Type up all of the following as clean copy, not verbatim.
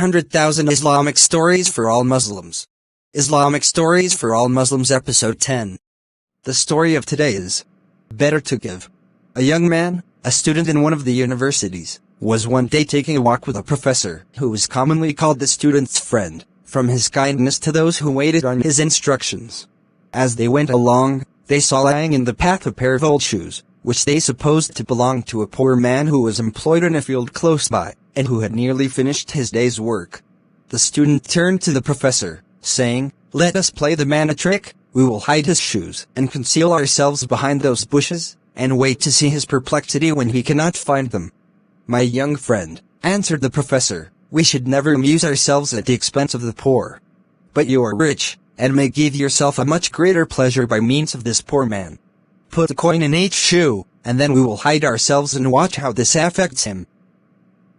100,000 Islamic Stories for All Muslims. Islamic Stories for All Muslims Episode 10. The story of today is Better to Give. A young man, a student in one of the universities, was one day taking a walk with a professor, who was commonly called the student's friend, from his kindness to those who waited on his instructions. As they went along, they saw lying in the path a pair of old shoes, which they supposed to belong to a poor man who was employed in a field close by, and who had nearly finished his day's work. The student turned to the professor, saying, "Let us play the man a trick. We will hide his shoes and conceal ourselves behind those bushes, and wait to see his perplexity when he cannot find them." "My young friend," answered the professor, "we should never amuse ourselves at the expense of the poor. But you are rich, and may give yourself a much greater pleasure by means of this poor man. Put a coin in each shoe, and then we will hide ourselves and watch how this affects him."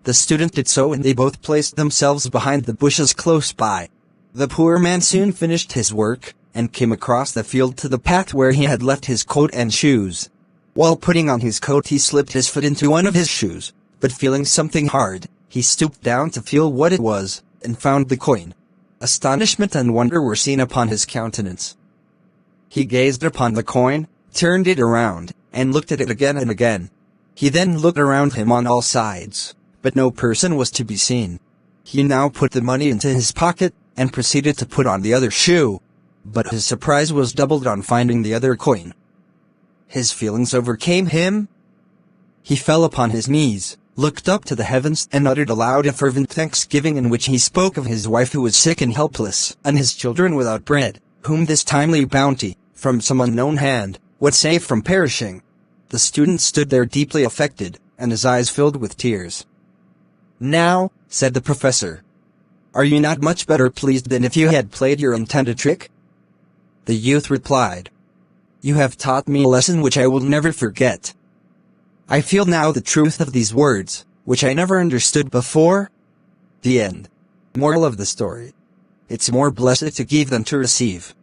The student did so, and they both placed themselves behind the bushes close by. The poor man soon finished his work, and came across the field to the path where he had left his coat and shoes. While putting on his coat, he slipped his foot into one of his shoes, but feeling something hard, he stooped down to feel what it was, and found the coin. Astonishment and wonder were seen upon his countenance. He gazed upon the coin, turned it around, and looked at it again and again. He then looked around him on all sides, but no person was to be seen. He now put the money into his pocket, and proceeded to put on the other shoe. But his surprise was doubled on finding the other coin. His feelings overcame him. He fell upon his knees, looked up to the heavens, and uttered aloud a fervent thanksgiving, in which he spoke of his wife who was sick and helpless, and his children without bread, whom this timely bounty, from some unknown hand, would save from perishing. The student stood there deeply affected, and his eyes filled with tears. "Now," said the professor, "are you not much better pleased than if you had played your intended trick?" The youth replied, "You have taught me a lesson which I will never forget. I feel now the truth of these words, which I never understood before." The end. Moral of the story: it's more blessed to give than to receive.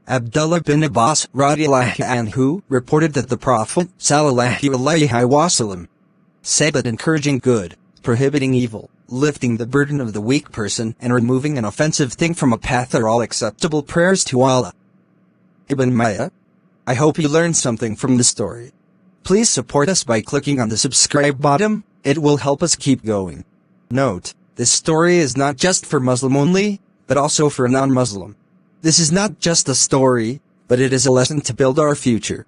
Abdullah bin Abbas radiyallahu anhu reported that the Prophet sallallahu alaihi wasallam said that encouraging good, prohibiting evil, lifting the burden of the weak person, and removing an offensive thing from a path are all acceptable prayers to Allah. Ibn Maya. I hope you learned something from the story. Please support us by clicking on the subscribe button. It will help us keep going. Note, this story is not just for Muslim only, but also for non-Muslim. This is not just a story, but it is a lesson to build our future.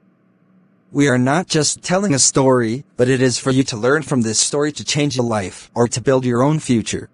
We are not just telling a story, but it is for you to learn from this story to change your life or to build your own future.